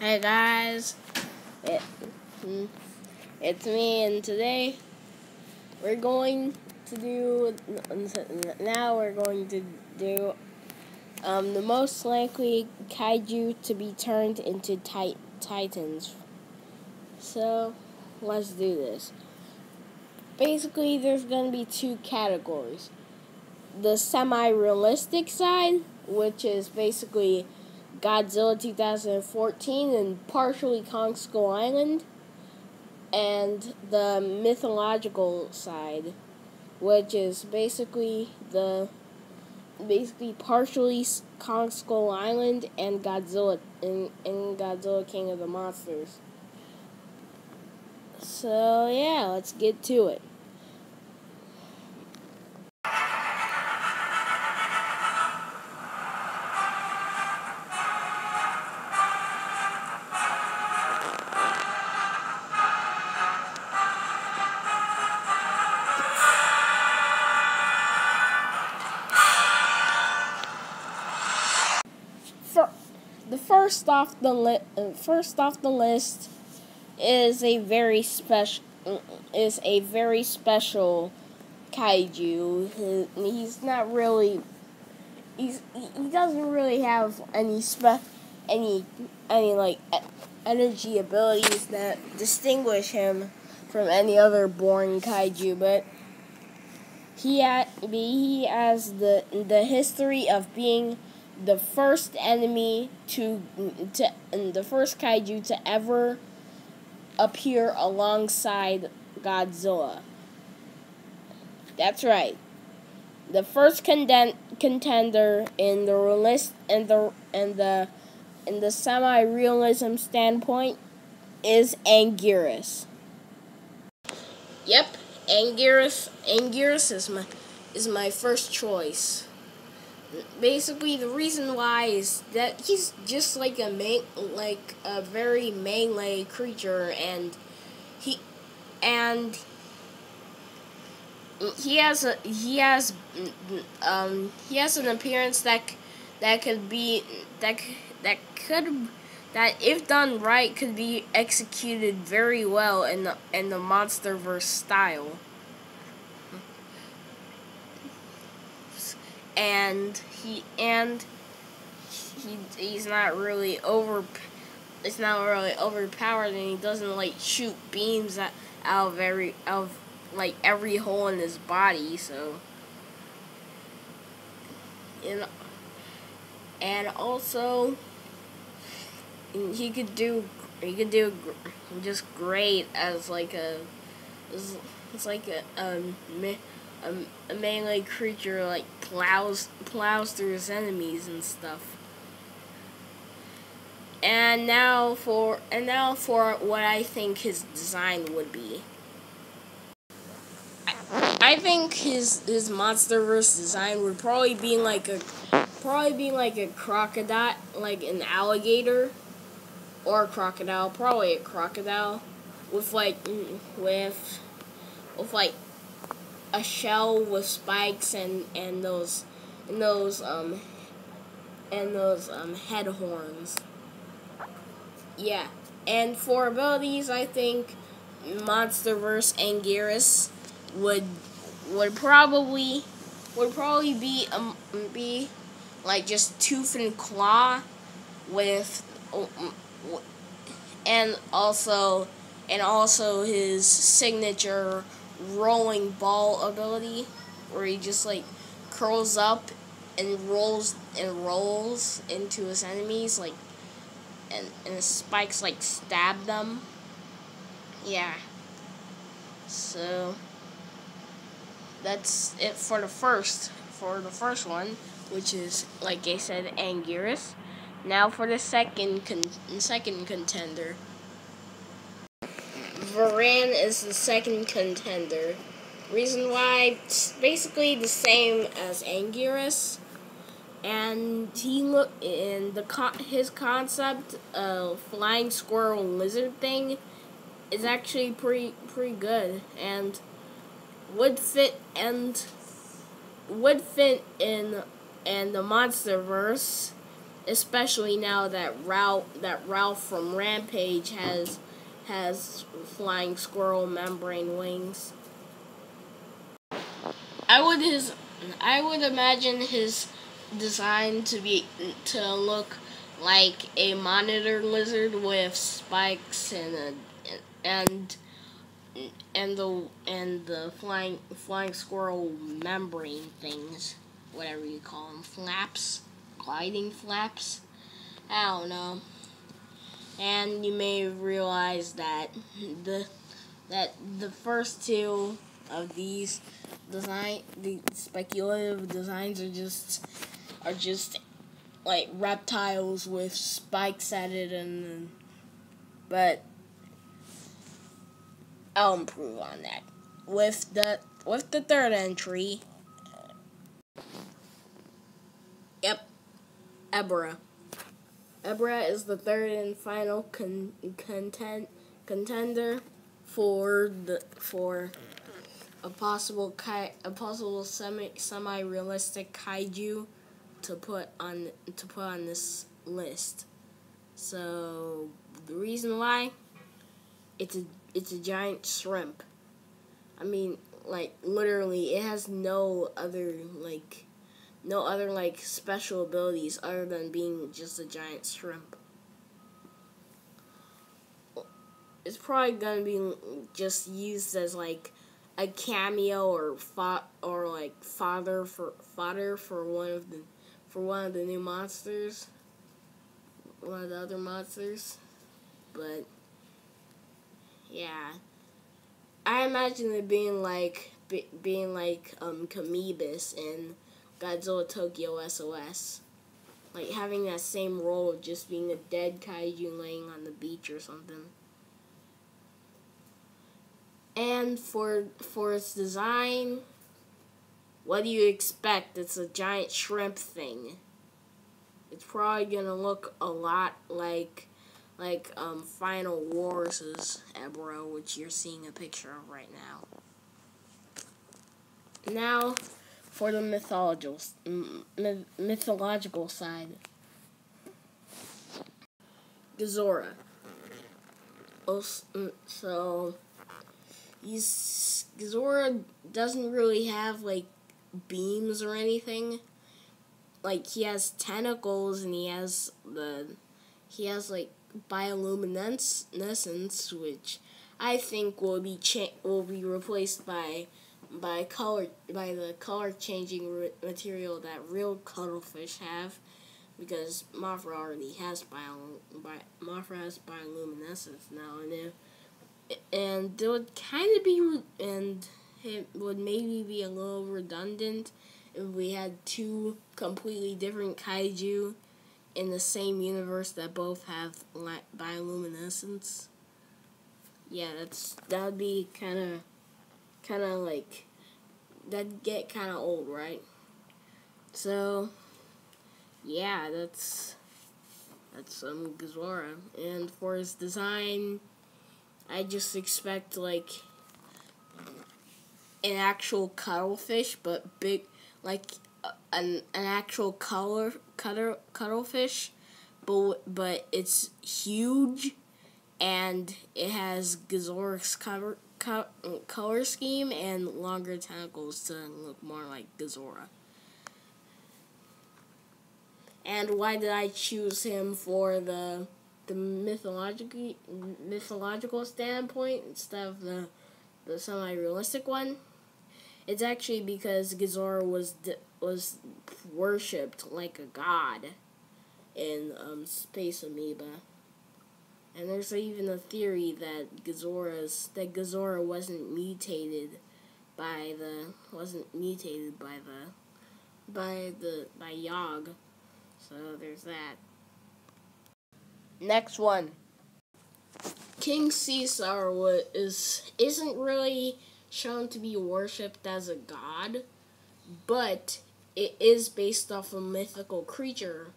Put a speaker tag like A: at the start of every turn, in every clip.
A: Hey guys, it, it's me, and today we're going to do. Now we're going to do the most likely kaiju to be turned into titans. So let's do this. Basically, there's going to be two categories: the semi-realistic side, which is basically Godzilla 2014 and partially Kong Skull Island, and the mythological side, which is basically partially Kong Skull Island and Godzilla and Godzilla King of the Monsters. So yeah, let's get to it. First off the list is a very special kaiju. He's not really he doesn't really have any energy abilities that distinguish him from any other born kaiju, but he has the history of being the first enemy the first kaiju to ever appear alongside Godzilla. That's right. The first contender in the semi-realism standpoint is Anguirus. Yep, Anguirus is my first choice. Basically, the reason why is that he's just like a very melee creature, and he has an appearance that if done right could be executed very well in the Monsterverse style. And he's not really overpowered, and he doesn't shoot beams out of every hole in his body. So, and also he could do just great as a melee creature, plows through his enemies and stuff. And now for what I think his design would be. I think his Monsterverse design would probably be like a crocodile, like an alligator, or a crocodile, probably a crocodile, with a shell with spikes and those head horns. Yeah, and for abilities, I think Monsterverse Anguirus would probably be like just tooth and claw with and also his signature rolling ball ability, where he just curls up and rolls into his enemies, and his spikes stab them. Yeah. So that's it for the first one, which is, like I said, Anguirus. Now for the second contender. Varan is the second contender. Reason why, it's basically the same as Anguirus, and his concept of flying squirrel lizard thing is actually pretty good, and would fit in the Monsterverse especially now that Ralph from Rampage has flying squirrel membrane wings. I would his I would imagine his design to look like a monitor lizard with spikes and the flying squirrel membrane things, whatever you call them, flaps, gliding flaps. I don't know. And you may realize that the the first two of the speculative designs are just like reptiles with spikes at it, but I'll improve on that with the third entry. Yep, Ebra. Ebra is the third and final contender for a possible semi realistic kaiju to put on this list. So the reason why, it's a giant shrimp. I mean, like, literally, it has no other special abilities other than being just a giant shrimp. It's probably gonna be just used as like a cameo or fodder for one of the new monsters, one of the other monsters. But yeah, I imagine it being like Kamibis in Godzilla Tokyo SOS, like having that same role of just being a dead kaiju laying on the beach or something. And for its design, what do you expect? It's a giant shrimp thing. It's probably gonna look a lot like Final Wars' Ebro, which you're seeing a picture of right now. Now, for the mythological side, Gazora. So, Gazora doesn't really have like beams or anything. Like, he has tentacles and he has like bioluminescence, which I think will be replaced by the color changing material that real cuttlefish have, because Mothra already has bioluminescence now, and it would kind of be, and it would maybe be a little redundant if we had two completely different kaiju in the same universe that both have bioluminescence. Yeah, that would be kind of like, that'd get kind of old, right? So yeah, that's Gazora. And for his design, I just expect like an actual cuttlefish, but big, like an actual cuttlefish, but it's huge, and it has Gazora's color scheme and longer tentacles to look more like Gazora. And why did I choose him for the mythological standpoint instead of the semi-realistic one? It's actually because Gazora was worshipped like a god in Space Amoeba, and there's even a theory that Gazora wasn't mutated by Yog. So there's that. Next one. King Caesar isn't really shown to be worshipped as a god, but it is based off a mythical creature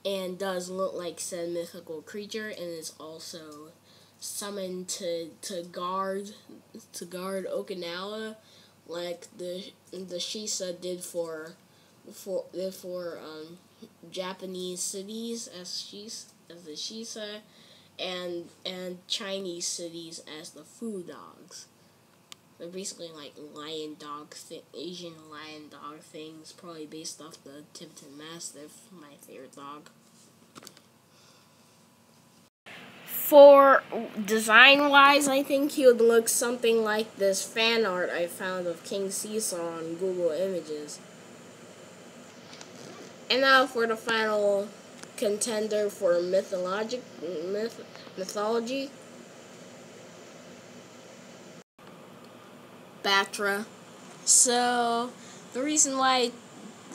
A: and does look like said mythical creature, and is also summoned to guard Okinawa, like the Shisa did for Japanese cities as she said, and Chinese cities as the food dogs. They're basically like Asian lion dog things, probably based off the Tibetan Mastiff, my favorite dog. For design-wise, I think he would look something like this fan art I found of King Seesaw on Google Images. And now for the final contender for mythology. Batra. So the reason why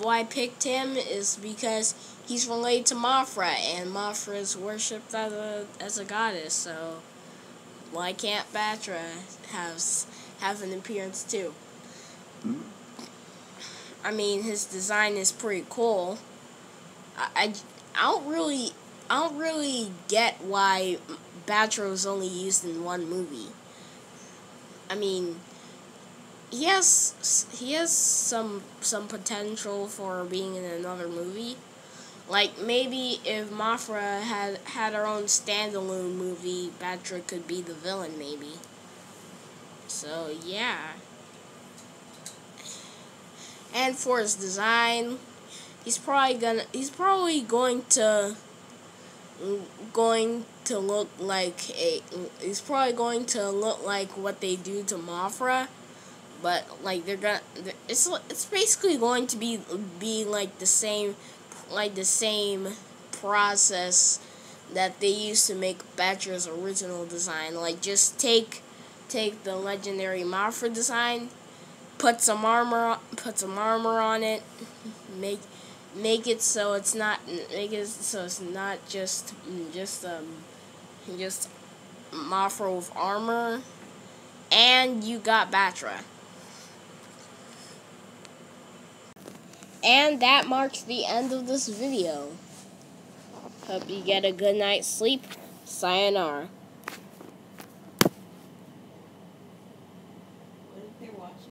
A: I picked him is because he's related to Mothra, and Mothra is worshipped as a goddess. So why can't Batra have an appearance too? I mean, his design is pretty cool. I don't really get why Batra was only used in one movie. I mean, he has some potential for being in another movie. Like, maybe if Mothra had her own standalone movie, Batra could be the villain, maybe. So, yeah. And for his design, he's probably going to look like what they do to Mothra, but like it's basically going to be like the same process that they used to make Batra's original design. Like, just take the legendary Mothra design, put some armor on it, make it so it's not just Mothra with armor, and you got Batra. And that marks the end of this video. Hope you get a good night's sleep. Sayonara.